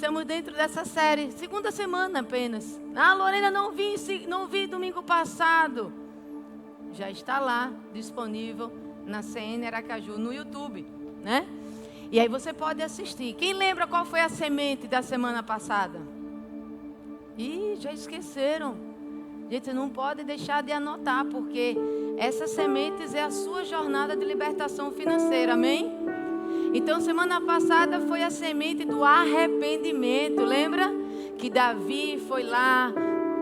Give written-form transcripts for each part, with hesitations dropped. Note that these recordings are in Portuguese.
Estamos dentro dessa série, segunda semana apenas. Ah, Lorena, não vi domingo passado. Já está lá, disponível na CN Aracaju, no YouTube, né? E aí você pode assistir. Quem lembra qual foi a semente da semana passada? Ih, já esqueceram. Gente, não pode deixar de anotar, porque essas sementes é a sua jornada de libertação financeira, amém? Então, semana passada foi a semente do arrependimento. Lembra que Davi foi lá,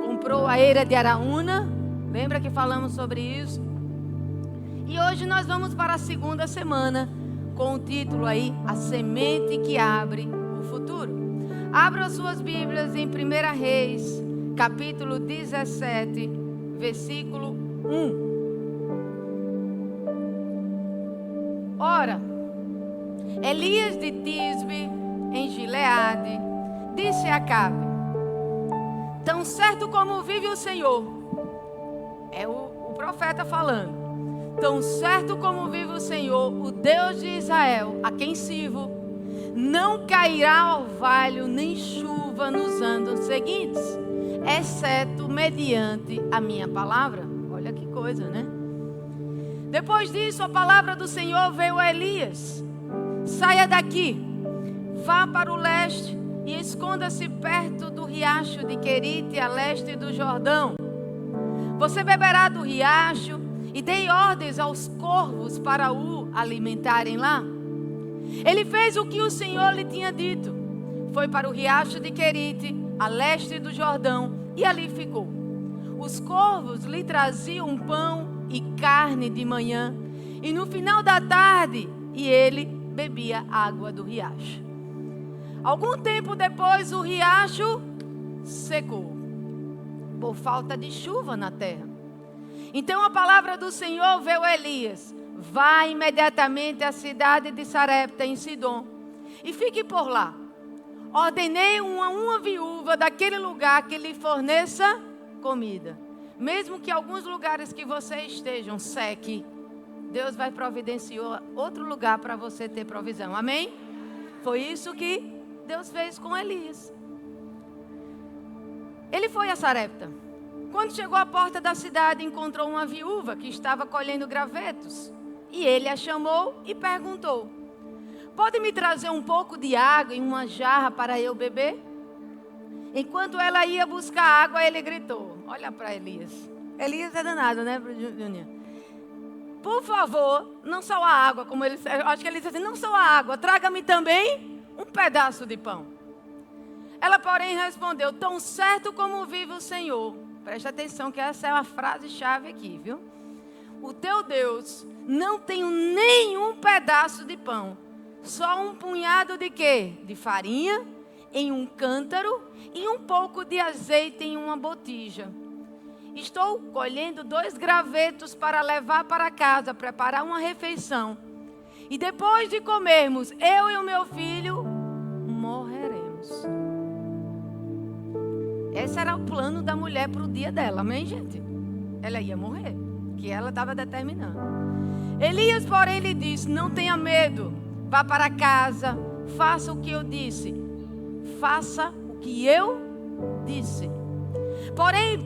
comprou a eira de Araúna? Lembra que falamos sobre isso? E hoje nós vamos para a segunda semana, com o título aí, A Semente que Abre o Futuro. Abra as suas Bíblias em 1 Reis, capítulo 17, versículo 1. Ora, Elias de Tisbe, em Gileade, disse a Acabe: tão certo como vive o Senhor, é o profeta falando, tão certo como vive o Senhor, o Deus de Israel, a quem sirvo, não cairá orvalho nem chuva nos anos seguintes, exceto mediante a minha palavra. Olha que coisa, né? Depois disso, a palavra do Senhor veio a Elias: saia daqui, vá para o leste e esconda-se perto do riacho de Querite, a leste do Jordão. Você beberá do riacho e dei ordens aos corvos para o alimentarem lá. Ele fez o que o Senhor lhe tinha dito. Foi para o riacho de Querite, a leste do Jordão, e ali ficou. Os corvos lhe traziam pão e carne de manhã, e no final da tarde, ele bebia água do riacho. Algum tempo depois, o riacho secou, por falta de chuva na terra. Então a palavra do Senhor veio a Elias: vá imediatamente à cidade de Sarepta, em Sidom, e fique por lá. Ordenei uma viúva daquele lugar que lhe forneça comida. Mesmo que alguns lugares que você estejam seque, Deus vai providenciar outro lugar para você ter provisão. Amém? Foi isso que Deus fez com Elias. Ele foi a Sarepta. Quando chegou à porta da cidade, encontrou uma viúva que estava colhendo gravetos. E ele a chamou e perguntou: pode me trazer um pouco de água em uma jarra para eu beber? Enquanto ela ia buscar água, ele gritou: olha para Elias. Elias é danado, né, Júnior? Por favor, não só a água, como ele, eu acho que ele disse assim, não só a água, traga-me também um pedaço de pão. Ela, porém, respondeu: tão certo como vive o Senhor. Preste atenção que essa é uma frase-chave aqui, viu? O teu Deus, não tenho nenhum pedaço de pão, só um punhado de quê? De farinha em um cântaro e um pouco de azeite em uma botija. Estou colhendo 2 gravetos para levar para casa, preparar uma refeição. E depois de comermos, eu e o meu filho morreremos. Esse era o plano da mulher para o dia dela, amém, gente? Ela ia morrer, que ela estava determinando. Elias, porém, lhe disse: não tenha medo, vá para casa, faça o que eu disse. Faça o que eu disse. Porém,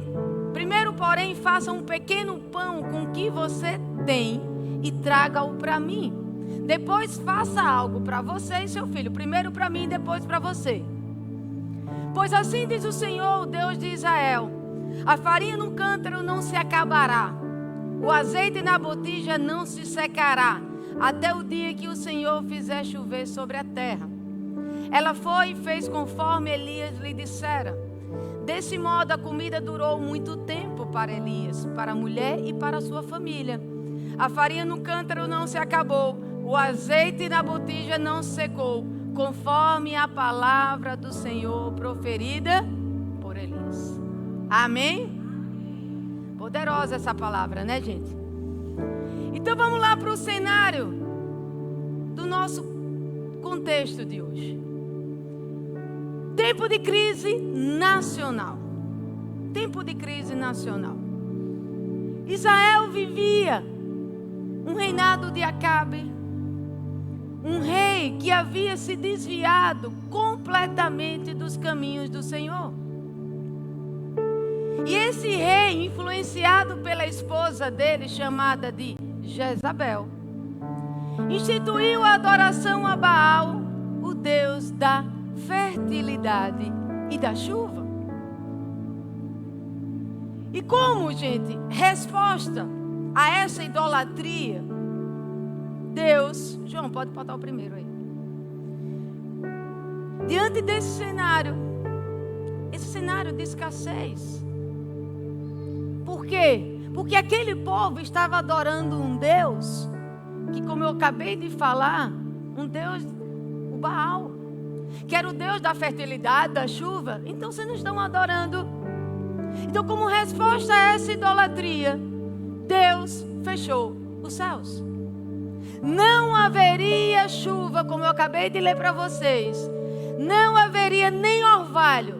faça um pequeno pão com o que você tem e traga-o para mim. Depois faça algo para você e seu filho. Primeiro para mim, depois para você. Pois assim diz o Senhor, o Deus de Israel: a farinha no cântaro não se acabará, o azeite na botija não se secará, até o dia que o Senhor fizer chover sobre a terra. Ela foi e fez conforme Elias lhe dissera. Desse modo a comida durou muito tempo para Elias, para a mulher e para a sua família. A farinha no cântaro não se acabou, o azeite na botija não se secou, conforme a palavra do Senhor proferida por Elias. Amém? Poderosa essa palavra, né, gente? Então vamos lá para o cenário do nosso contexto de hoje. Tempo de crise nacional. Tempo de crise nacional. Israel vivia um reinado de Acabe, Um rei que havia se desviado completamente dos caminhos do Senhor. E esse rei, influenciado pela esposa dele, chamada de Jezabel, instituiu a adoração a Baal, o deus da fertilidade e da chuva. E como, gente, resposta a essa idolatria, Deus... João, pode botar o primeiro aí. Diante desse cenário, esse cenário de escassez. Por quê? Porque aquele povo estava adorando um Deus que, como eu acabei de falar, um Deus, o Baal, que era o Deus da fertilidade, da chuva. Então vocês não estão adorando. Então, como resposta a essa idolatria, Deus fechou os céus. Não haveria chuva, como eu acabei de ler para vocês. Não haveria nem orvalho,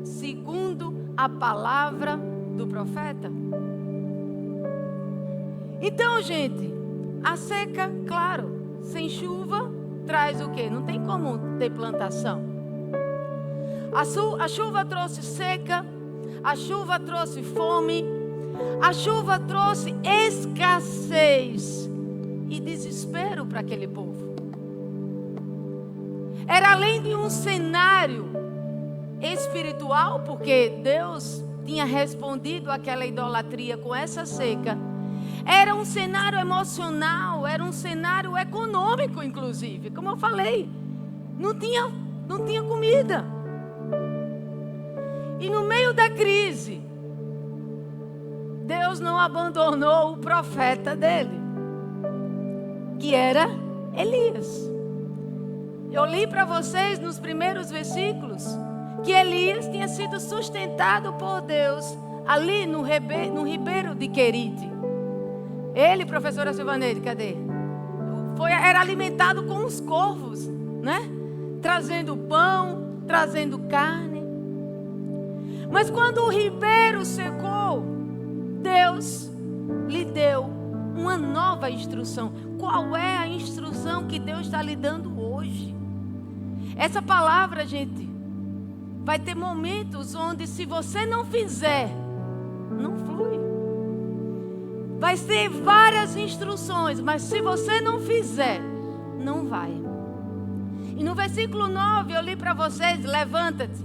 segundo a palavra do profeta. Então, gente, a seca, claro, sem chuva, traz o quê? Não tem como ter plantação. A chuva trouxe seca, a chuva trouxe fome, a chuva trouxe escassez e desespero para aquele povo. Era além de um cenário espiritual, porque Deus tinha respondido àquela idolatria com essa seca. Era um cenário emocional, era um cenário econômico, inclusive. Como eu falei, não tinha comida. E no meio da crise, Deus não abandonou o profeta dele, que era Elias. Eu li para vocês nos primeiros versículos que Elias tinha sido sustentado por Deus ali no ribeiro de Querite. Ele, professora Silvaneide, cadê? Era alimentado com os corvos, né? Trazendo pão, trazendo carne. Mas quando o ribeiro secou, Deus lhe deu uma nova instrução. Qual é a instrução que Deus está lhe dando hoje? Essa palavra, gente, vai ter momentos onde, se você não fizer, não flui. Vai ter várias instruções, mas se você não fizer, não vai. E no versículo 9 eu li para vocês: levanta-te,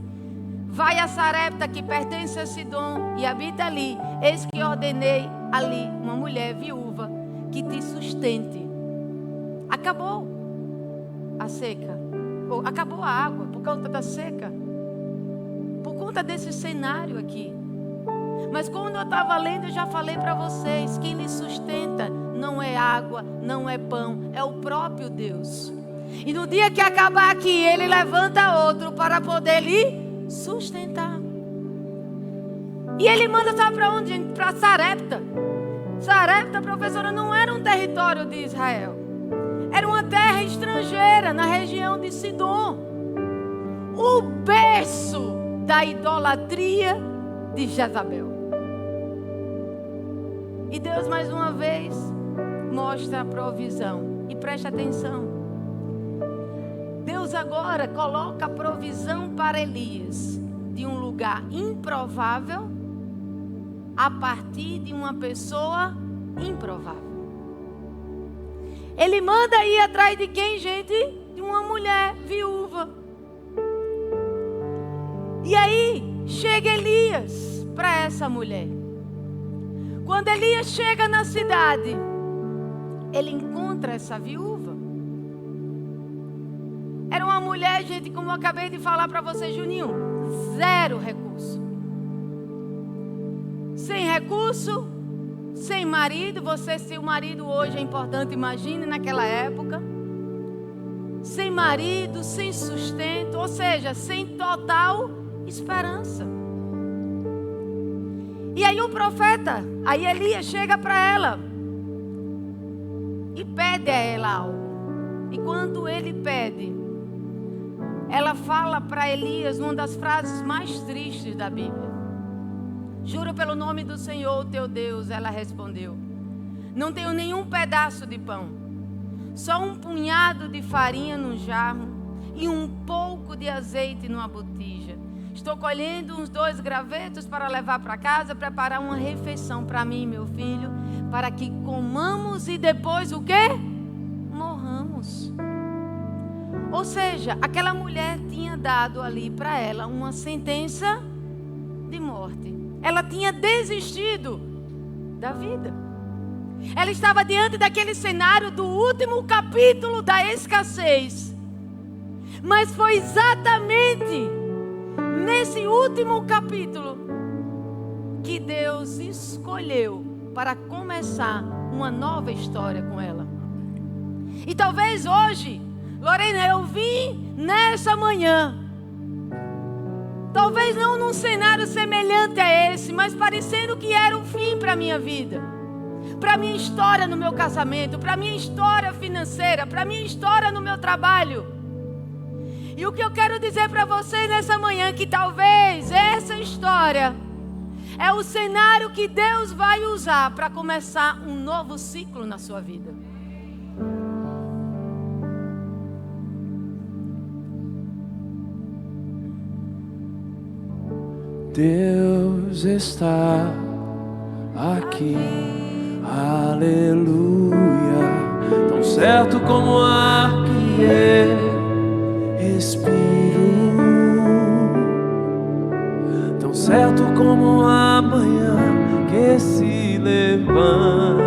vai a Sarepta, que pertence a Sidom, e habita ali. Eis que ordenei ali uma mulher viúva que te sustente. Acabou a seca, acabou a água por conta da seca, por conta desse cenário aqui. Mas quando eu estava lendo, eu já falei para vocês: quem lhe sustenta não é água, não é pão, é o próprio Deus. E no dia que acabar aqui, Ele levanta outro para poder lhe sustentar. E Ele manda, sabe para onde? Para Sarepta. Sarepta, professora, não era um território de Israel. Era uma terra estrangeira, na região de Sidom. O berço da idolatria de Jezabel. E Deus, mais uma vez, mostra a provisão. E preste atenção. Deus agora coloca a provisão para Elias de um lugar improvável a partir de uma pessoa improvável. Ele manda ir atrás de quem, gente? De uma mulher viúva. E aí chega Elias para essa mulher. Quando Elias chega na cidade, ele encontra essa viúva. Era uma mulher, gente, como eu acabei de falar para você, Juninho, zero recurso. Sem recurso, sem marido. Você, se o marido hoje é importante, imagine naquela época. Sem marido, sem sustento, ou seja, sem total esperança. E aí o profeta, aí Elias chega para ela e pede a ela algo. E quando ele pede, ela fala para Elias uma das frases mais tristes da Bíblia. Juro pelo nome do Senhor, teu Deus, ela respondeu: não tenho nenhum pedaço de pão, só um punhado de farinha num jarro e um pouco de azeite numa botija. Estou colhendo uns 2 gravetos para levar para casa, preparar uma refeição para mim e meu filho, para que comamos e depois o quê? Morramos. Ou seja, aquela mulher tinha dado ali para ela uma sentença de morte. Ela tinha desistido da vida. Ela estava diante daquele cenário do último capítulo da escassez. Mas foi exatamente nesse último capítulo que Deus escolheu para começar uma nova história com ela. E talvez hoje, Lorena, eu vim nessa manhã, talvez não num cenário semelhante a esse, mas parecendo que era o fim para a minha vida, para a minha história no meu casamento, para a minha história financeira, para a minha história no meu trabalho. E o que eu quero dizer para você nessa manhã, que talvez essa história é o cenário que Deus vai usar para começar um novo ciclo na sua vida. Deus está aqui, aleluia, tão certo como o ar que respiro, tão certo como a manhã que se levanta,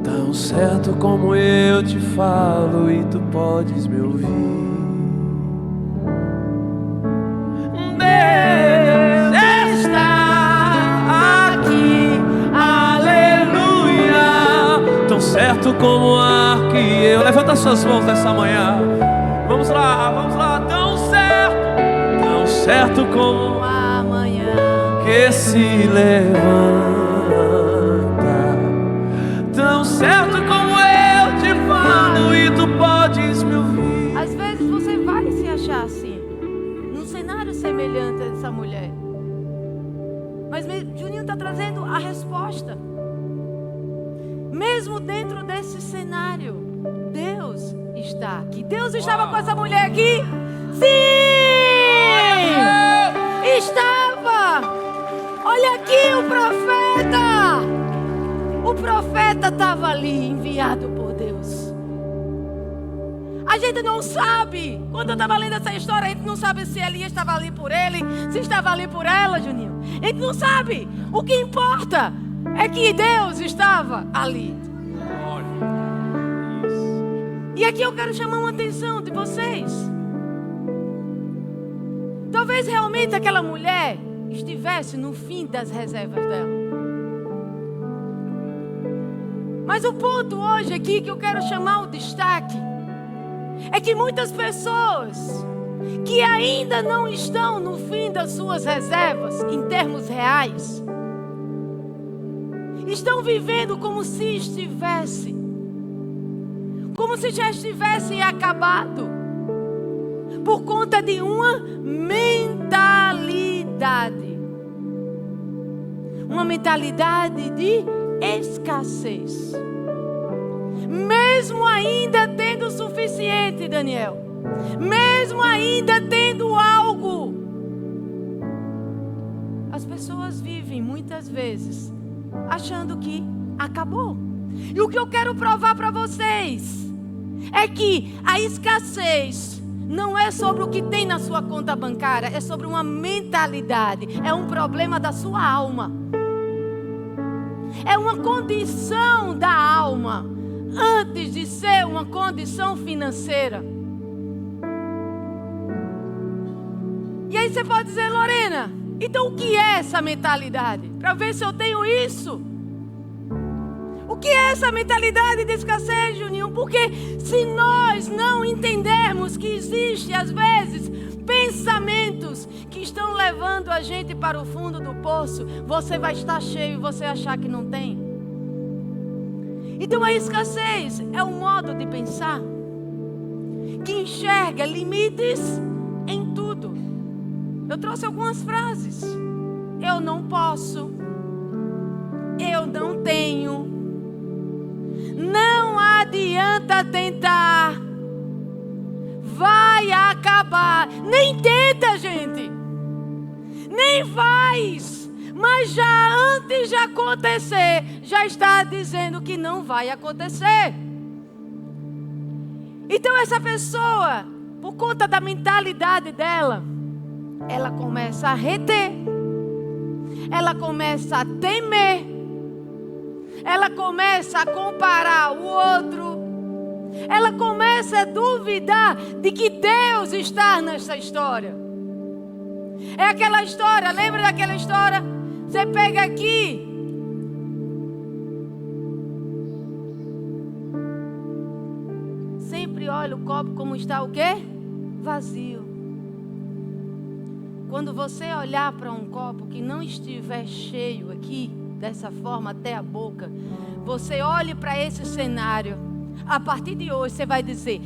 tão certo como eu te falo e tu podes me ouvir. Deus está aqui, aleluia, tão certo como o ar que eu... Levanta suas mãos nessa manhã. Vamos lá, tão certo como a manhã que se levanta, tão certo como eu te falo e tu podes me ouvir. Às vezes você vai se achar assim, num cenário semelhante a essa mulher. Mas Juninho está trazendo a resposta. Mesmo dentro desse cenário, Deus está aqui. Deus estava com essa mulher aqui? Sim! Estava! Olha aqui o profeta! O profeta estava ali, enviado por Deus. A gente não sabe. Quando eu estava lendo essa história, a gente não sabe se Elias estava ali por ele, se estava ali por ela, Juninho. A gente não sabe. O que importa é que Deus estava ali. E aqui eu quero chamar uma atenção de vocês. Talvez realmente aquela mulher estivesse no fim das reservas dela. Mas o ponto hoje aqui que eu quero chamar o destaque é que muitas pessoas que ainda não estão no fim das suas reservas, em termos reais, estão vivendo como se estivesse, como se já estivessem acabado, por conta de uma mentalidade. Uma mentalidade de escassez. Mesmo ainda tendo o suficiente, Daniel. Mesmo ainda tendo algo. As pessoas vivem muitas vezes achando que acabou. E o que eu quero provar para vocês é que a escassez não é sobre o que tem na sua conta bancária, é sobre uma mentalidade, é um problema da sua alma. É uma condição da alma, antes de ser uma condição financeira. E aí você pode dizer, Lorena, então o que é essa mentalidade? Para ver se eu tenho isso. O que é essa mentalidade de escassez, Juninho? Porque se nós não entendermos que existe, às vezes, pensamentos que estão levando a gente para o fundo do poço, você vai estar cheio e você achar que não tem. Então a escassez é um modo de pensar que enxerga limites em tudo. Eu trouxe algumas frases. Eu não posso. Eu não tenho. Não adianta tentar. Vai acabar. Nem tenta, gente. Nem faz. Mas já antes de acontecer, já está dizendo que não vai acontecer. Então essa pessoa, por conta da mentalidade dela, ela começa a reter. Ela começa a temer. Ela começa a comparar o outro. Ela começa a duvidar de que Deus está nessa história. É aquela história, lembra daquela história? Você pega aqui. Sempre olha o copo como está o quê? Vazio. Quando você olhar para um copo que não estiver cheio aqui, dessa forma até a boca, você olhe para esse cenário. A partir de hoje você vai dizer: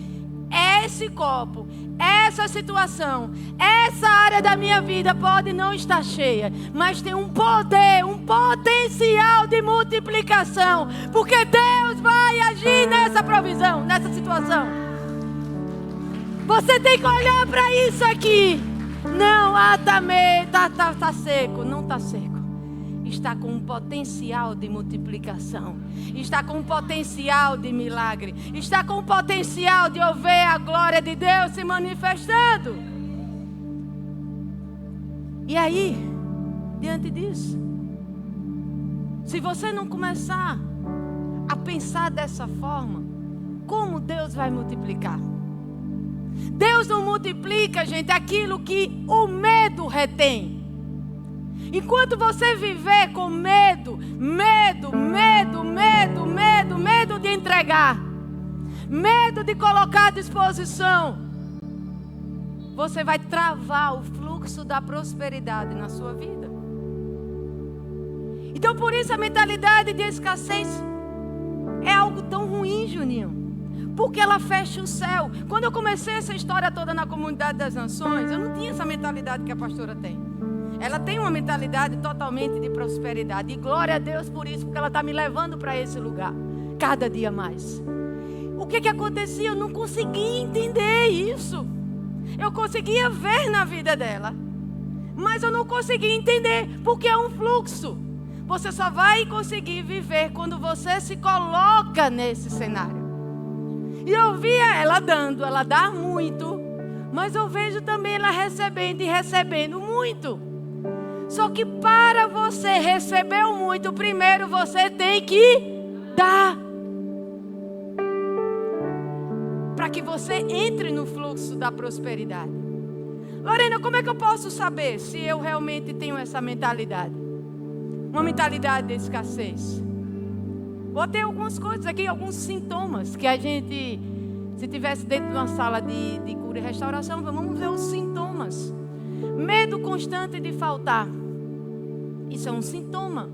esse copo, essa situação, essa área da minha vida pode não estar cheia, mas tem um poder, um potencial de multiplicação, porque Deus vai agir nessa provisão, nessa situação. Você tem que olhar para isso aqui. Não, tá seco. Não tá seco. Está com um potencial de multiplicação. Está com um potencial de milagre. Está com um potencial de eu ver a glória de Deus se manifestando. E aí, diante disso, se você não começar a pensar dessa forma, como Deus vai multiplicar? Deus não multiplica, gente, aquilo que o medo retém. Enquanto você viver com medo de entregar, medo de colocar à disposição, você vai travar o fluxo da prosperidade na sua vida. Então, por isso a mentalidade de escassez é algo tão ruim, Juninho. Porque ela fecha o céu. Quando eu comecei essa história toda na Comunidade das Nações, eu não tinha essa mentalidade que a pastora tem. Ela tem uma mentalidade totalmente de prosperidade. E glória a Deus por isso, porque ela está me levando para esse lugar. Cada dia mais. O que acontecia? Eu não conseguia entender isso. Eu conseguia ver na vida dela. Mas eu não conseguia entender, porque é um fluxo. Você só vai conseguir viver quando você se coloca nesse cenário. E eu via ela dando, ela dá muito. Mas eu vejo também ela recebendo e recebendo muito. Só que para você receber muito, primeiro você tem que dar. Para que você entre no fluxo da prosperidade. Lorena, como é que eu posso saber se eu realmente tenho essa mentalidade? Uma mentalidade de escassez. Botei algumas coisas aqui, alguns sintomas que a gente, se tivesse dentro de uma sala de cura e restauração, vamos ver os sintomas. Medo constante de faltar. Isso é um sintoma.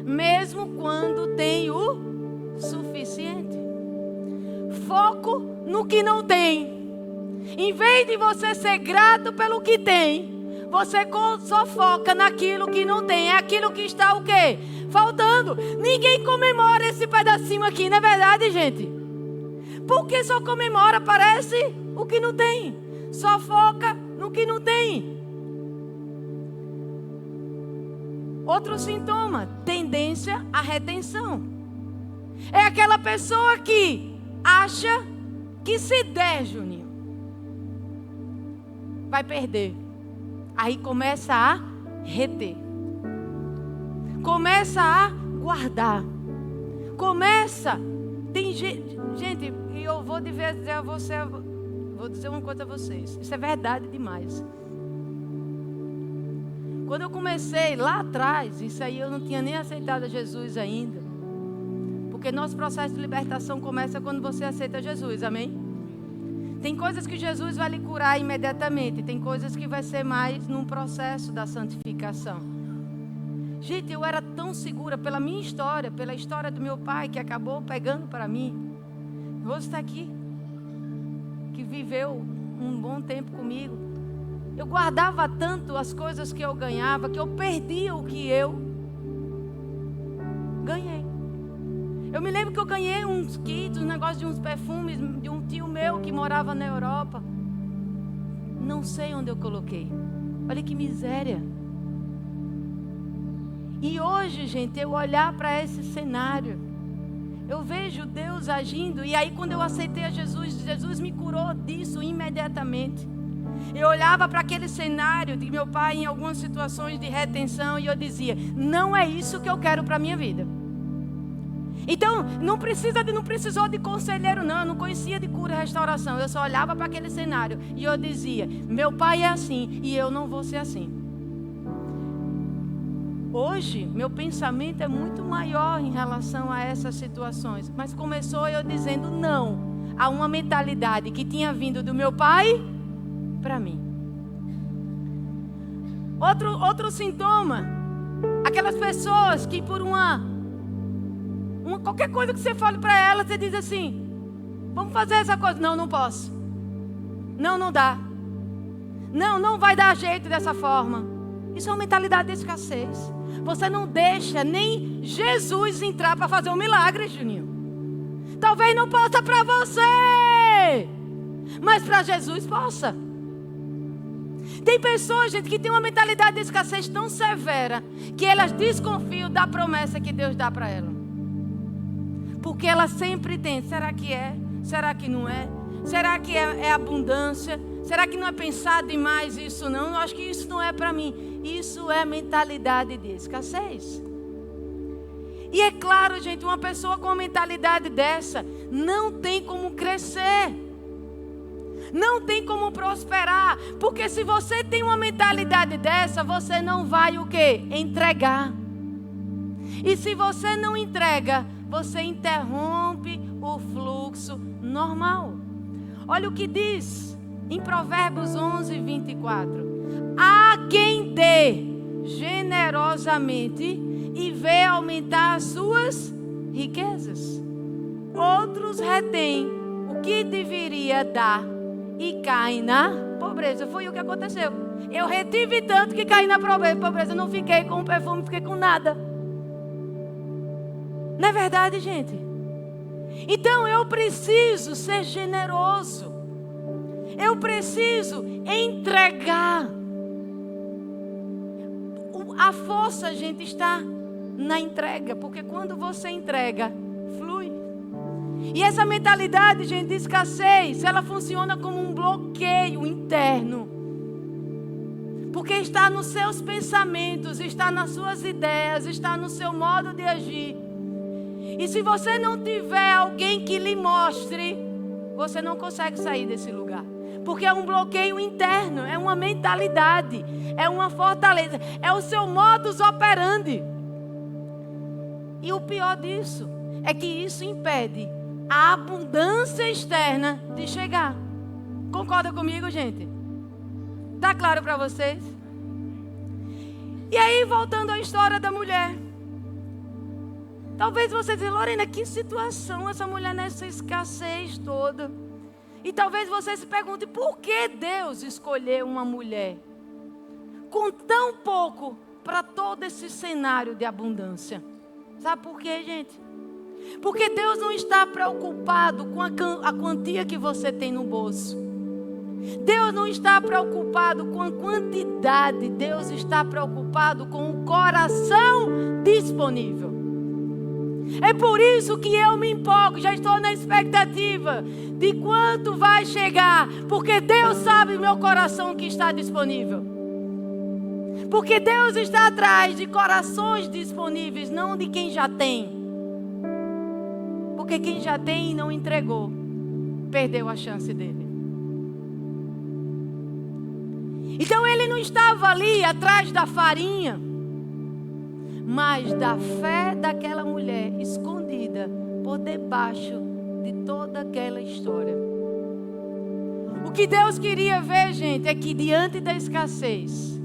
Mesmo quando tem o suficiente. Foco no que não tem. Em vez de você ser grato pelo que tem, você só foca naquilo que não tem. É aquilo que está o quê? Faltando. Ninguém comemora esse pedacinho aqui, não é verdade, gente? Porque só comemora, parece, o que não tem. Só foca no que não tem. Outro sintoma, tendência à retenção. É aquela pessoa que acha que se der, Juninho, vai perder. Aí começa a reter. Começa a guardar. Começa. Tem gente, e eu vou dizer a você, vou dizer uma coisa a vocês. Isso é verdade demais. Quando eu comecei lá atrás, isso aí eu não tinha nem aceitado Jesus ainda. Porque nosso processo de libertação começa quando você aceita Jesus, amém? Tem coisas que Jesus vai lhe curar imediatamente. Tem coisas que vai ser mais num processo da santificação. Gente, eu era tão segura pela minha história, pela história do meu pai, que acabou pegando para mim. Hoje está aqui, que viveu um bom tempo comigo. Eu guardava tanto as coisas que eu ganhava, que eu perdia o que eu ganhei. Eu me lembro que eu ganhei uns kits, um negócio de uns perfumes de um tio meu que morava na Europa. Não sei onde eu coloquei. Olha que miséria. E hoje, gente, eu olhar para esse cenário, eu vejo Deus agindo. E aí quando eu aceitei a Jesus, Jesus me curou disso imediatamente. Eu olhava para aquele cenário de meu pai em algumas situações de retenção e eu dizia, não é isso que eu quero para a minha vida. Então, não precisou de conselheiro não, eu não conhecia de cura e restauração. Eu só olhava para aquele cenário e eu dizia, meu pai é assim e eu não vou ser assim. Hoje, meu pensamento é muito maior em relação a essas situações. Mas começou eu dizendo não a uma mentalidade que tinha vindo do meu pai para mim. Outro sintoma, aquelas pessoas que por qualquer coisa que você fale para elas, você diz assim, vamos fazer essa coisa. Não posso. Não dá. Não vai dar jeito dessa forma. Isso é uma mentalidade de escassez. Você não deixa nem Jesus entrar para fazer um milagre, Juninho. Talvez não possa para você, mas para Jesus possa. Tem pessoas, gente, que tem uma mentalidade de escassez tão severa que elas desconfiam da promessa que Deus dá para ela. Porque ela sempre tem, será que é? Será que não é? Será que é abundância? Será que não é pensar demais isso não? Eu acho que isso não é para mim. Isso é mentalidade de escassez. E é claro, gente, uma pessoa com uma mentalidade dessa não tem como crescer. Não tem como prosperar. Porque se você tem uma mentalidade dessa, você não vai o quê? Entregar. E se você não entrega, você interrompe o fluxo normal. Olha o que diz em Provérbios 11, 24. Há quem dê generosamente e vê aumentar as suas riquezas. Outros retêm o que deveria dar e caem na pobreza. Foi o que aconteceu. Eu retive tanto que caí na pobreza. Não fiquei com perfume, fiquei com nada. Não é verdade, gente? Então eu preciso ser generoso. Eu preciso entregar. A força, gente, está na entrega. Porque quando você entrega, flui. E essa mentalidade, gente, de escassez, ela funciona como um bloqueio interno. Porque está nos seus pensamentos, está nas suas ideias, está no seu modo de agir. E se você não tiver alguém que lhe mostre, você não consegue sair desse lugar. Porque é um bloqueio interno, é uma mentalidade, é uma fortaleza, é o seu modus operandi. E o pior disso é que isso impede a abundância externa de chegar. Concorda comigo, gente? Tá claro para vocês? E aí, voltando à história da mulher. Talvez você diga, Lorena, que situação essa mulher nessa escassez toda. E talvez você se pergunte, por que Deus escolheu uma mulher com tão pouco para todo esse cenário de abundância? Sabe por quê, gente? Porque Deus não está preocupado com a quantia que você tem no bolso. Deus não está preocupado com a quantidade. Deus está preocupado com o coração disponível. É por isso que eu me empolgo, já estou na expectativa de quanto vai chegar. Porque Deus sabe o meu coração que está disponível. Porque Deus está atrás de corações disponíveis, não de quem já tem. Porque quem já tem e não entregou, perdeu a chance dele. Então ele não estava ali atrás da farinha, mas da fé daquela mulher escondida por debaixo de toda aquela história. O que Deus queria ver, gente, é que diante da escassez,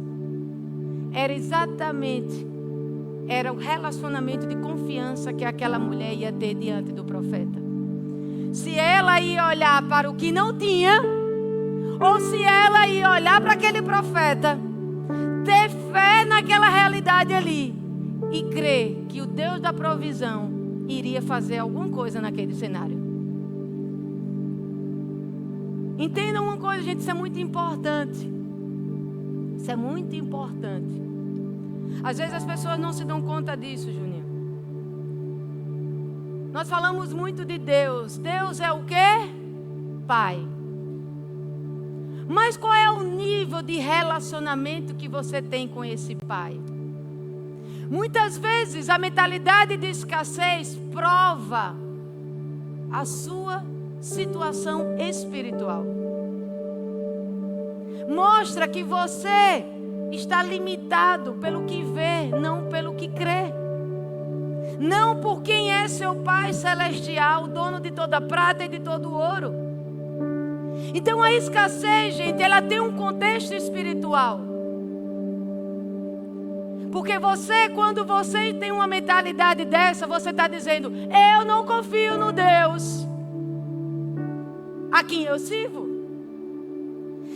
era o relacionamento de confiança que aquela mulher ia ter diante do profeta. Se ela ia olhar para o que não tinha, ou se ela ia olhar para aquele profeta, ter fé naquela realidade ali, e crer que o Deus da provisão iria fazer alguma coisa naquele cenário. Entendam uma coisa, gente, isso é muito importante. Isso é muito importante. Às vezes as pessoas não se dão conta disso, Juninho. Nós falamos muito de Deus. Deus é o quê? Pai. Mas qual é o nível de relacionamento que você tem com esse Pai? Muitas vezes a mentalidade de escassez prova a sua situação espiritual. Mostra que você está limitado pelo que vê, não pelo que crê. Não por quem é seu Pai celestial, dono de toda prata e de todo ouro. Então a escassez, gente, ela tem um contexto espiritual. Porque você, quando você tem uma mentalidade dessa, você está dizendo: eu não confio no Deus a quem eu sirvo.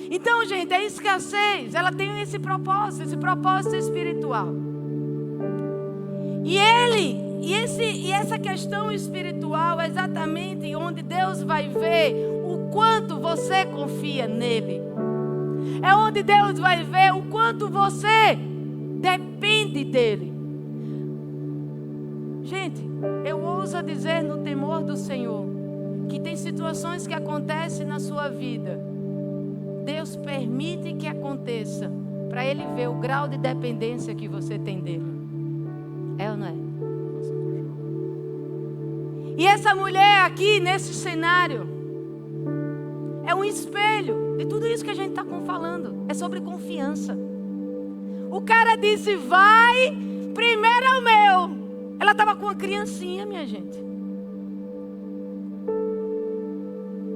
Então, gente, a escassez, ela tem esse propósito espiritual. E essa questão espiritual é exatamente onde Deus vai ver o quanto você confia nele. É onde Deus vai ver o quanto você depende dele. Gente, eu ouso dizer no temor do Senhor que tem situações que acontecem na sua vida. Deus permite que aconteça para Ele ver o grau de dependência que você tem dele. É ou não é? E essa mulher aqui nesse cenário é um espelho de tudo isso que a gente está falando. É sobre confiança. O cara disse: vai, primeiro é o meu. Ela estava com uma criancinha, minha gente.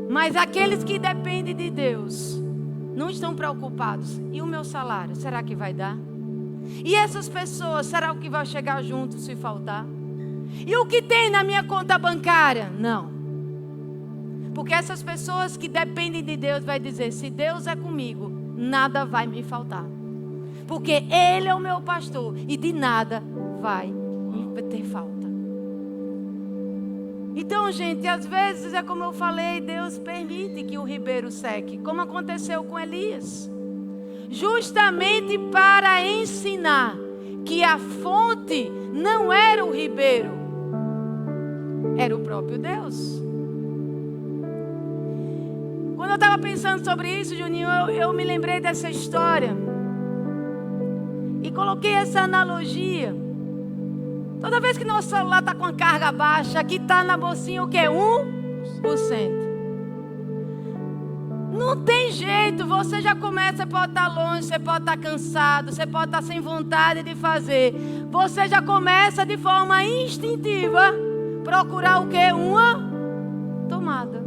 Mas aqueles que dependem de Deus não estão preocupados. E o meu salário, será que vai dar? E essas pessoas, será que vai chegar junto se faltar? E o que tem na minha conta bancária? Não. Porque essas pessoas que dependem de Deus vai dizer: se Deus é comigo, nada vai me faltar. Porque Ele é o meu pastor e de nada vai me ter falta. Então, gente, às vezes é como eu falei, Deus permite que o ribeiro seque, como aconteceu com Elias. Justamente para ensinar que a fonte não era o ribeiro, era o próprio Deus. Quando eu estava pensando sobre isso, Juninho, eu me lembrei dessa história. E coloquei essa analogia. Toda vez que nosso celular está com a carga baixa, aqui está na bolsinha o quê? 1%. Não tem jeito, você já começa, você pode estar longe, você pode estar cansado, você pode estar sem vontade de fazer. Você já começa de forma instintiva procurar o quê? Uma tomada.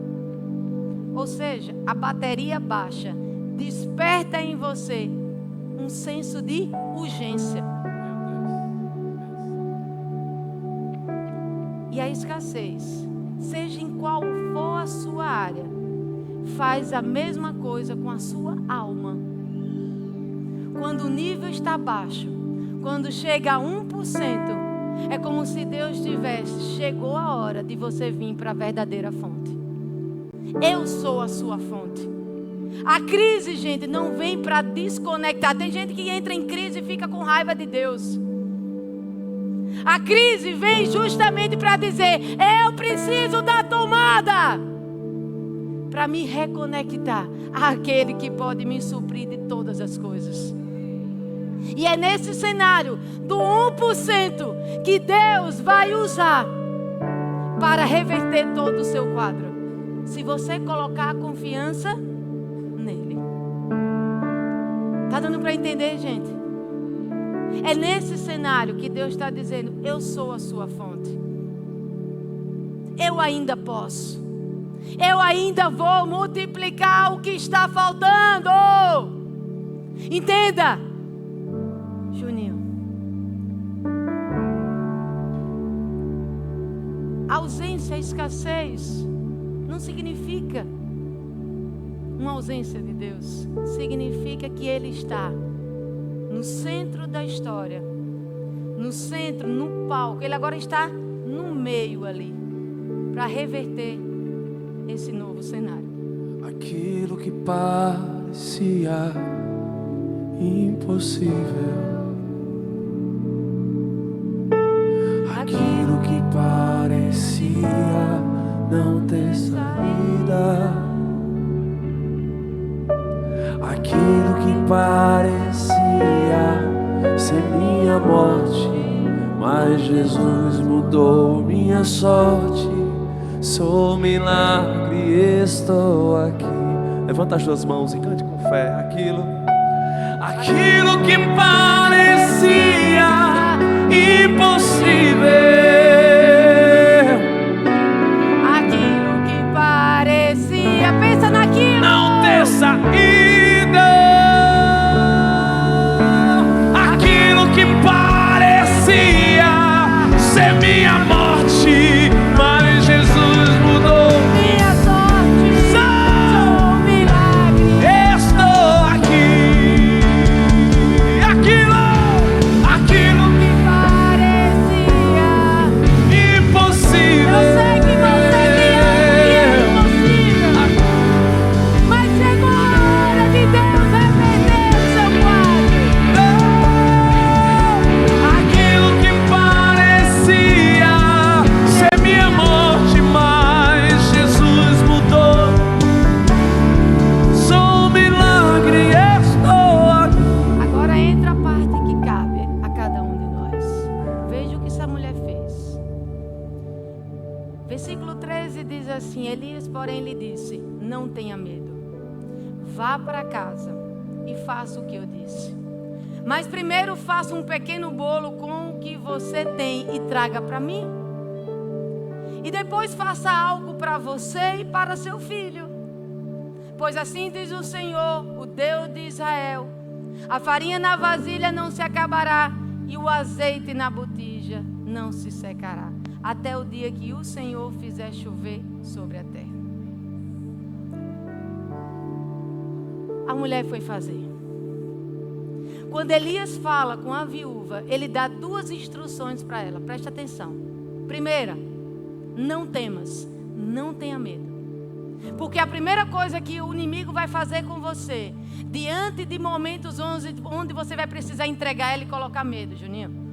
Ou seja, a bateria baixa desperta em você um senso de urgência. E a escassez, seja em qual for a sua área, faz a mesma coisa com a sua alma. Quando o nível está baixo, quando chega a 1%, é como se Deus tivesse: chegou a hora de você vir para a verdadeira fonte. Eu sou a sua fonte. A crise, gente, não vem para desconectar. Tem gente que entra em crise e fica com raiva de Deus. A crise vem justamente para dizer: eu preciso da tomada para me reconectar àquele que pode me suprir de todas as coisas. E é nesse cenário do 1% que Deus vai usar para reverter todo o seu quadro, se você colocar a confiança nele. Tá dando para entender, gente? É nesse cenário que Deus está dizendo: eu sou a sua fonte. Eu ainda posso. Eu ainda vou multiplicar o que está faltando. Entenda, Juninho. Ausência, escassez não significa uma ausência de Deus. Significa que Ele está no centro da história, no centro, no palco. Ele agora está no meio ali, para reverter esse novo cenário. Aquilo que parecia impossível, aquilo que parecia não ter saída, aquilo que parecia ser minha morte, mas Jesus mudou minha sorte. Sou milagre, estou aqui. Levanta as duas mãos e cante com fé. Aquilo que parecia impossível, Aquilo que parecia, pensa naquilo, não ter saída, aquilo que parecia ser minha morte, mas Jesus mudou minha sorte, sou um milagre. estou aqui. Aquilo Que parecia impossível, Eu sei que você me ama e é impossível, mas chegou a hora de Deus reverter o seu quadro. aquilo que parecia ser minha morte, mas Jesus mudou. Sou um milagre, estou aqui. Agora entra a parte que cabe a cada um de nós. Veja o que essa mulher fez. Versículo 13 diz assim: Elias, porém, lhe disse: não tenha medo, vá para casa e faça o que eu disse. Mas primeiro faça um pequeno bolo com o que você tem e traga para mim. E depois faça algo para você e para seu filho. Pois assim diz o Senhor, o Deus de Israel: a farinha na vasilha não se acabará e o azeite na botija não se secará, até o dia que o Senhor fizer chover sobre a terra. A mulher foi fazer. Quando Elias fala com a viúva, ele dá duas instruções para ela. Preste atenção. Primeira, não temas, não tenha medo. Porque a primeira coisa que o inimigo vai fazer com você, diante de momentos onde você vai precisar entregar ele e colocar medo, Juninho.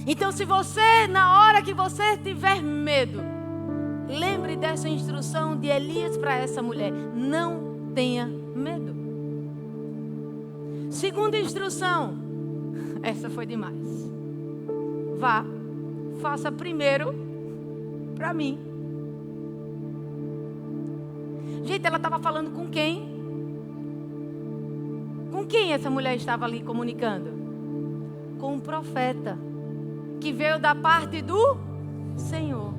Então, se você, na hora que você tiver medo, lembre dessa instrução de Elias para essa mulher: não tenha medo. Segunda instrução, essa foi demais. Vá, faça primeiro para mim. Gente, ela estava falando com quem? Com quem essa mulher estava ali comunicando? Com um profeta que veio da parte do Senhor.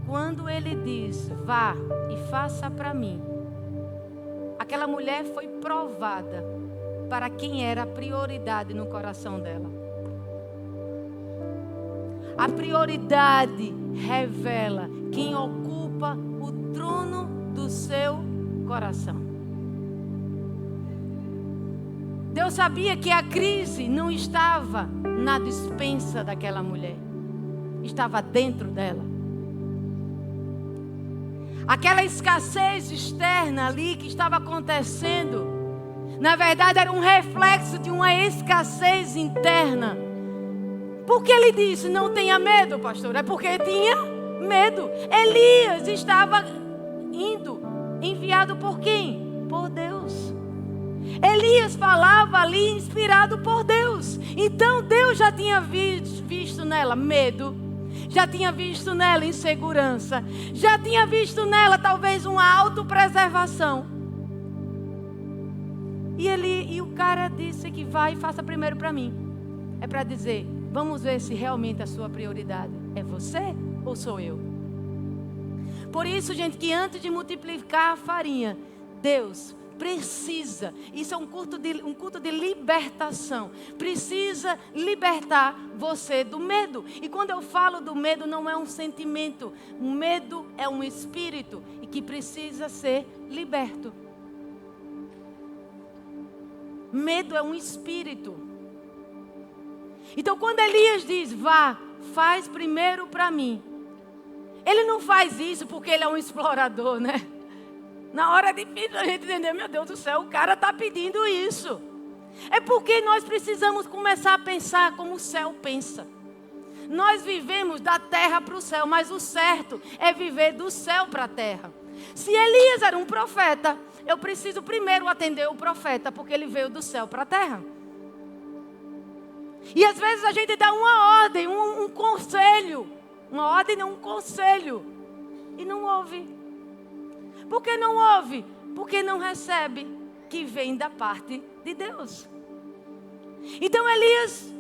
Quando ele diz: vá e faça para mim, aquela mulher foi provada para quem era a prioridade no coração dela. A prioridade revela quem ocupa o trono do seu coração. Deus sabia que a crise não estava na despensa daquela mulher, estava dentro dela. Aquela escassez externa ali que estava acontecendo, na verdade era um reflexo de uma escassez interna. Por que ele disse não tenha medo, pastor? É porque tinha medo. Elias estava indo, enviado por quem? Por Deus. Elias falava ali inspirado por Deus. Então Deus já tinha visto nela medo, já tinha visto nela insegurança, já tinha visto nela talvez uma autopreservação. E o cara disse que vai e faça primeiro para mim. É para dizer: vamos ver se realmente a sua prioridade é você ou sou eu. Por isso, gente, que antes de multiplicar a farinha, Deus precisa, isso é um culto de libertação, precisa libertar você do medo. E quando eu falo do medo, não é um sentimento, o medo é um espírito e que precisa ser liberto. Medo é um espírito. Então quando Elias diz: vá faz primeiro para mim. Ele não faz isso porque ele é um explorador, né? Na hora de a gente entender, meu Deus do céu, o cara está pedindo isso. É porque nós precisamos começar a pensar como o céu pensa. Nós vivemos da terra para o céu, mas o certo é viver do céu para a terra. Se Elias era um profeta, eu preciso primeiro atender o profeta, porque ele veio do céu para a terra. E às vezes a gente dá uma ordem, um conselho. Uma ordem não, um conselho. E não ouve. Por que não ouve? Porque não recebe que vem da parte de Deus. Então Elias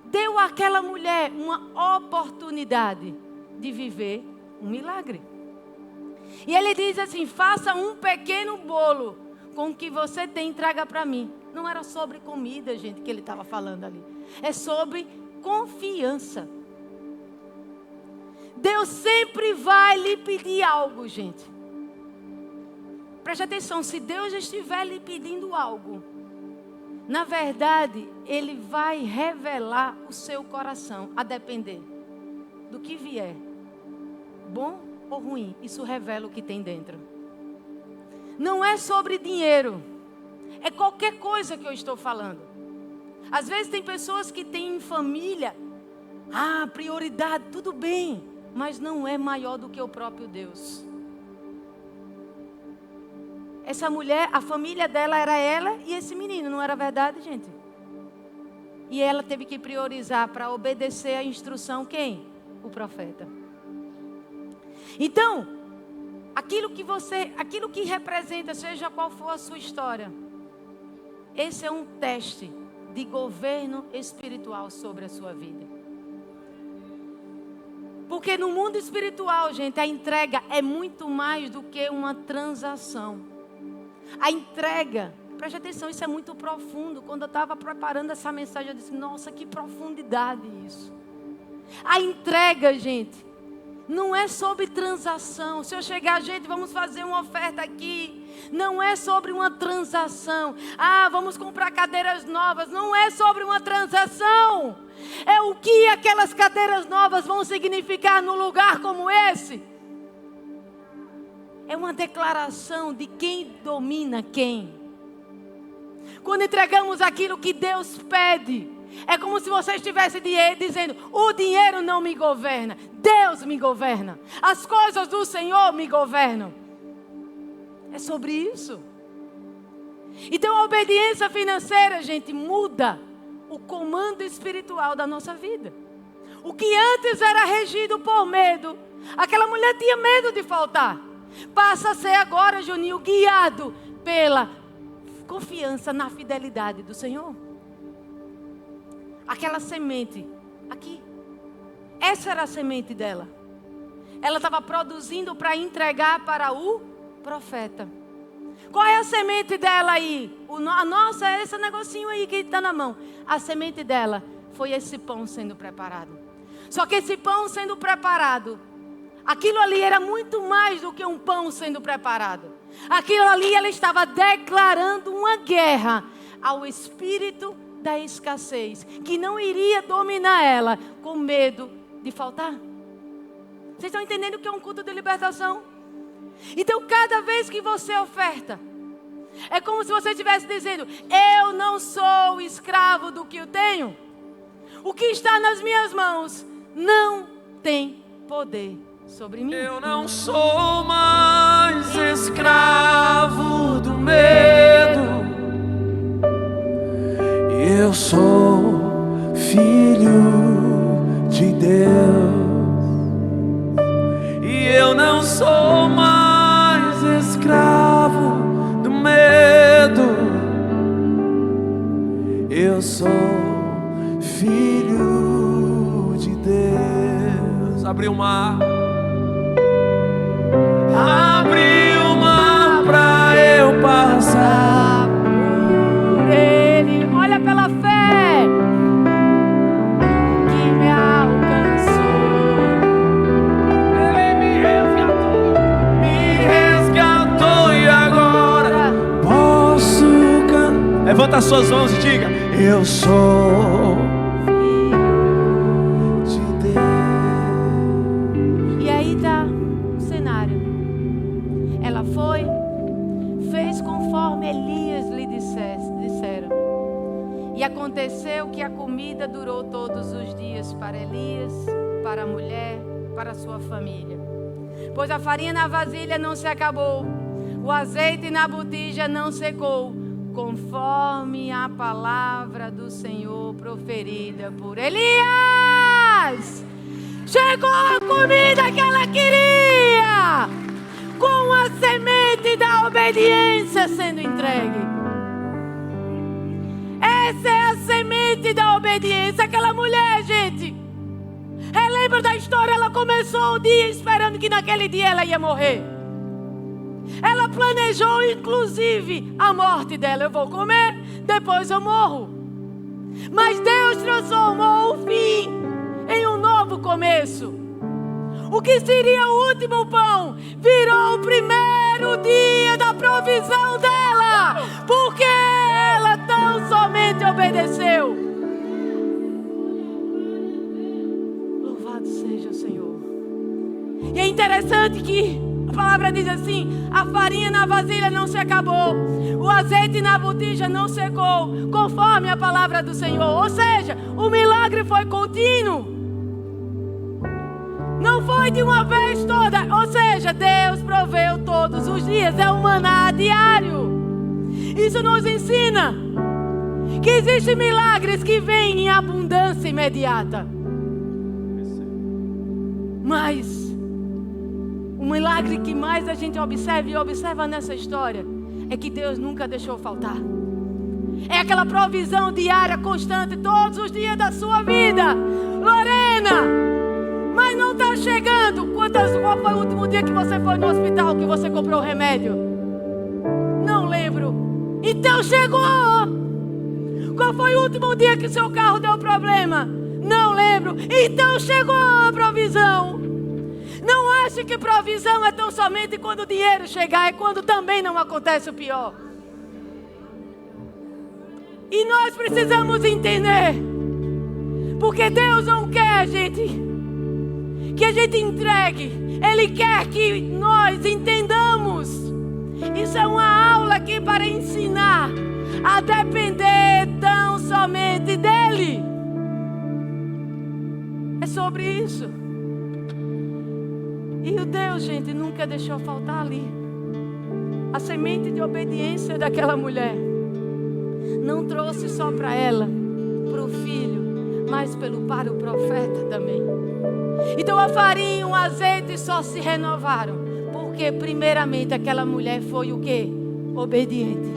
deu àquela mulher uma oportunidade de viver um milagre. E ele diz assim: faça um pequeno bolo com o que você tem e traga para mim. Não era sobre comida, gente, que ele estava falando ali. É sobre confiança. Deus sempre vai lhe pedir algo, gente. Preste atenção, se Deus estiver lhe pedindo algo, na verdade, Ele vai revelar o seu coração, a depender do que vier. Bom ou ruim, isso revela o que tem dentro. Não é sobre dinheiro, é qualquer coisa que eu estou falando. Às vezes tem pessoas que têm família, prioridade, tudo bem, mas não é maior do que o próprio Deus. Essa mulher, a família dela era ela e esse menino, não era verdade, gente? E ela teve que priorizar para obedecer a instrução, quem? O profeta. Então, aquilo que representa, seja qual for a sua história, esse é um teste de governo espiritual sobre a sua vida. Porque no mundo espiritual, gente, a entrega é muito mais do que uma transação. A entrega, preste atenção, isso é muito profundo. Quando eu estava preparando essa mensagem, eu disse: nossa, que profundidade isso. A entrega, gente, não é sobre transação. Se eu chegar, gente, vamos fazer uma oferta aqui. Não é sobre uma transação. Vamos comprar cadeiras novas. Não é sobre uma transação. É o que aquelas cadeiras novas vão significar num lugar como esse. É uma declaração de quem domina quem. Quando entregamos aquilo que Deus pede, é como se você estivesse dizendo: o dinheiro não me governa, Deus me governa. As coisas do Senhor me governam. É sobre isso. Então a obediência financeira, gente, muda o comando espiritual da nossa vida. O que antes era regido por medo, aquela mulher tinha medo de faltar, passa a ser agora, Juninho, guiado pela confiança na fidelidade do Senhor. Aquela semente aqui, essa era a semente dela. Ela estava produzindo para entregar para o profeta. Qual é a semente dela aí? A nossa é esse negocinho aí que está na mão. A semente dela foi esse pão sendo preparado. Só que esse pão sendo preparado, aquilo ali era muito mais do que um pão sendo preparado. Aquilo ali, ela estava declarando uma guerra ao espírito da escassez, que não iria dominar ela com medo de faltar. Vocês estão entendendo o que é um culto de libertação? Então, cada vez que você oferta, é como se você estivesse dizendo: eu não sou escravo do que eu tenho. O que está nas minhas mãos não tem poder sobre mim. Eu não sou mais escravo do medo. Eu sou filho de Deus. E eu não sou mais escravo do medo. Eu sou filho de Deus. Abriu o mar. Abriu o mar pra eu passar por ele. Olha pela fé que me alcançou. Ele me resgatou e agora posso cantar. Levanta as suas mãos e diga: eu sou filho de Deus. conforme Elias lhe disseram. E aconteceu que a comida durou todos os dias para Elias, para a mulher, para a sua família. Pois a farinha na vasilha não se acabou, o azeite na botija não secou, conforme a palavra do Senhor proferida por Elias. Chegou a comida que ela queria, com a semente da obediência sendo entregue. Essa é a semente da obediência. Aquela mulher, gente, lembra da história? Ela começou o dia esperando que naquele dia ela ia morrer. Ela planejou inclusive a morte dela. Eu vou comer, depois eu morro. Mas Deus transformou o fim em um novo começo. O que seria o último pão virou o primeiro dia da provisão dela, porque ela tão somente obedeceu. Louvado seja o Senhor. E é interessante que a palavra diz assim: a farinha na vasilha não se acabou, o azeite na botija não secou, conforme a palavra do Senhor. Ou seja, o milagre foi contínuo. Não foi de uma vez toda. Ou seja, Deus proveu todos os dias. É um maná diário. Isso nos ensina que existem milagres que vêm em abundância imediata. Mas o milagre que mais a gente observa nessa história é que Deus nunca deixou faltar. É aquela provisão diária, constante, todos os dias da sua vida. Lorena, mas não está chegando. Qual foi o último dia que você foi no hospital, que você comprou o remédio? Não lembro. Então chegou. Qual foi o último dia que seu carro deu problema? Não lembro. Então chegou a provisão. Não ache que provisão é tão somente quando o dinheiro chegar, é quando também não acontece o pior. E nós precisamos entender, porque Deus não quer que a gente entregue. Ele quer que nós entendamos. Isso é uma aula aqui para ensinar a depender tão somente dEle. É sobre isso. E o Deus, gente, nunca deixou faltar ali. A semente de obediência daquela mulher não trouxe só para ela, para o filho, mas para o profeta também. Então a farinha e o azeite só se renovaram, porque primeiramente aquela mulher foi o quê? Obediente.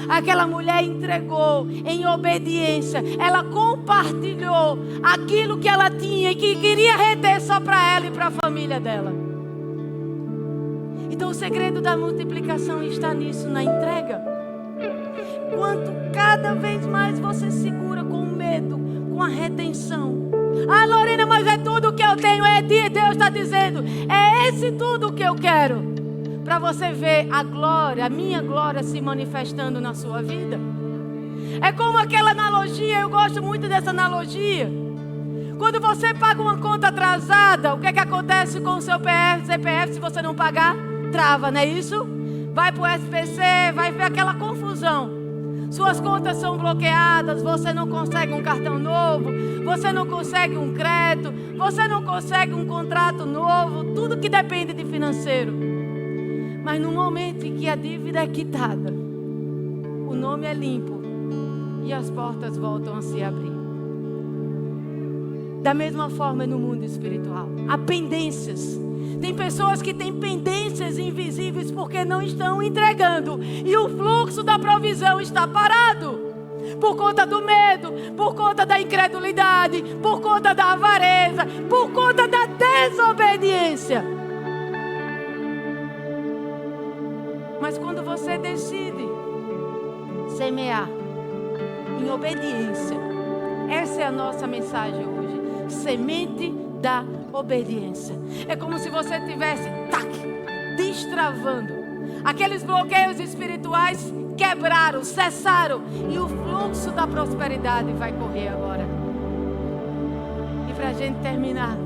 Aquela mulher entregou em obediência. Ela compartilhou aquilo que ela tinha e que queria reter só para ela e para a família dela. Então o segredo da multiplicação está nisso, na entrega. Quanto cada vez mais você segura com o medo, com a retenção. Ah, Lorena, mas é tudo que eu tenho. Deus está dizendo, é esse tudo que eu quero. Para você ver a glória, a minha glória se manifestando na sua vida. É como aquela analogia, eu gosto muito dessa analogia. Quando você paga uma conta atrasada, o que é que acontece com o seu CPF se você não pagar? Trava, não é isso? Vai para o SPC, vai ver aquela confusão. Suas contas são bloqueadas, você não consegue um cartão novo, você não consegue um crédito, você não consegue um contrato novo, tudo que depende de financeiro. Mas no momento em que a dívida é quitada, o nome é limpo e as portas voltam a se abrir. Da mesma forma no mundo espiritual, há pendências. Tem pessoas que têm pendências invisíveis porque não estão entregando. E o fluxo da provisão está parado. Por conta do medo, por conta da incredulidade, por conta da avareza, por conta da desobediência. Mas quando você decide semear em obediência, essa é a nossa mensagem hoje. Semente da obediência. É como se você estivesse destravando. Aqueles bloqueios espirituais quebraram, cessaram. E o fluxo da prosperidade vai correr agora. E para a gente terminar,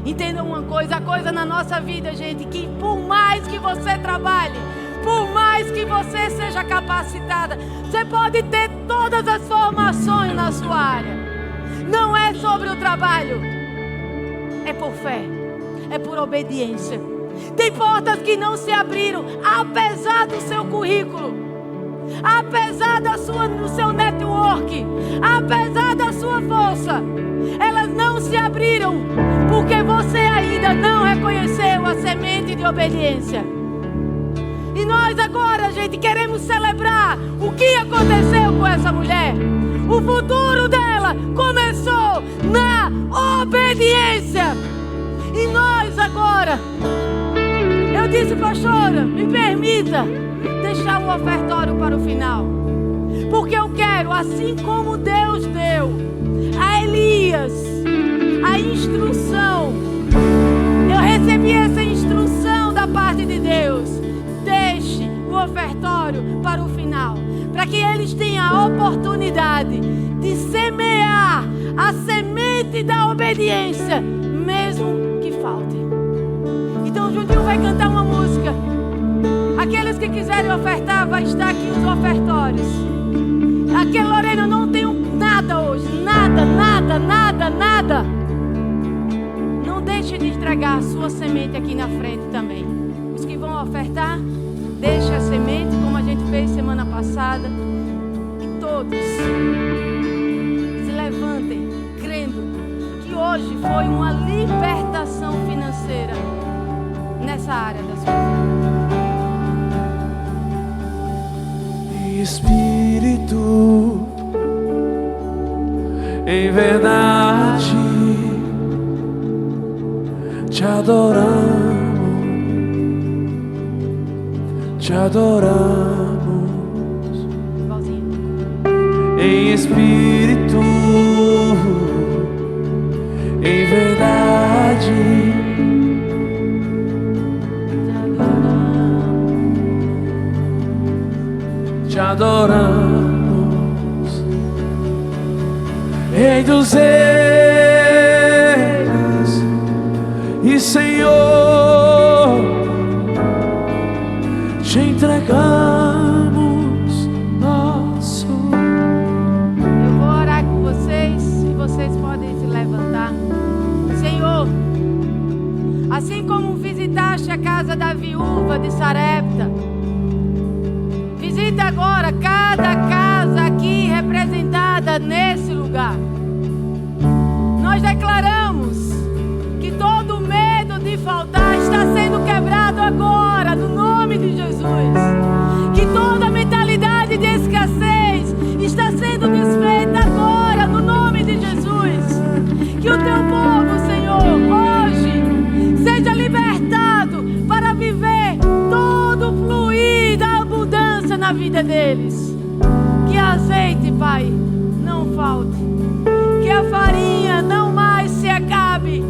entenda uma coisa, a coisa na nossa vida, gente, que por mais que você trabalhe, por mais que você você seja capacitada. Você pode ter todas as formações na sua área. Não é sobre o trabalho. É por fé. É por obediência. Tem portas que não se abriram, apesar do seu currículo, apesar do seu network, apesar da sua força. Elas não se abriram porque você ainda não reconheceu a semente de obediência. E nós agora, gente, queremos celebrar o que aconteceu com essa mulher. O futuro dela começou na obediência. E nós agora, eu disse, pastora, me permita deixar o ofertório para o final. Porque eu quero, assim como Deus deu a Elias a instrução, eu recebi essa instrução da parte de Deus. Deixe o ofertório para o final, para que eles tenham a oportunidade de semear a semente da obediência, mesmo que falte. Então o Jundinho vai cantar uma música. Aqueles que quiserem ofertar, vai estar aqui os ofertórios. Aqui, Lorena, eu não tenho nada hoje. Nada. Não deixe de entregar a sua semente aqui na frente também. Os que vão ofertar, deixe a semente, como a gente fez semana passada. E todos se levantem, crendo que hoje foi uma libertação financeira nessa área da sua vida. Espírito, em verdade te adoramos, te adoramos. Em espírito, em verdade te adoramos, Rei dos Reis e Senhor, te entregamos nosso. Eu vou orar com vocês e vocês podem se levantar. Senhor, assim como visitaste a casa da viúva de Sarepta, visita agora cada casa aqui representada nesse lugar. Nós declaramos que todo medo de faltar está sendo quebrado agora, no nome de Jesus. Que toda mentalidade de escassez está sendo desfeita agora, no nome de Jesus. Que o teu povo, Senhor, hoje seja libertado para viver todo o fluir da abundância na vida deles. Que azeite, Pai, não falte. Que a farinha não mais se acabe.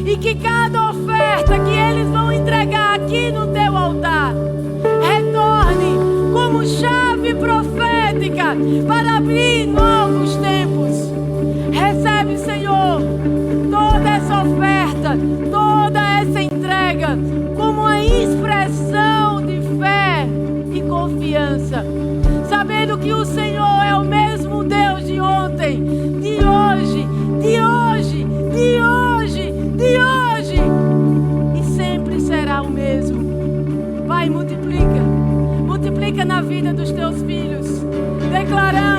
E que cada oferta que eles vão entregar aqui no teu altar retorne como chave profética para abrir novos tempos. Recebe, Senhor, toda essa oferta, toda essa entrega como uma expressão de fé e confiança, sabendo que o Senhor é o mesmo Deus de ontem, de hoje, de hoje, de hoje, de hoje, e sempre será o mesmo. Pai, multiplica na vida dos teus filhos, declarando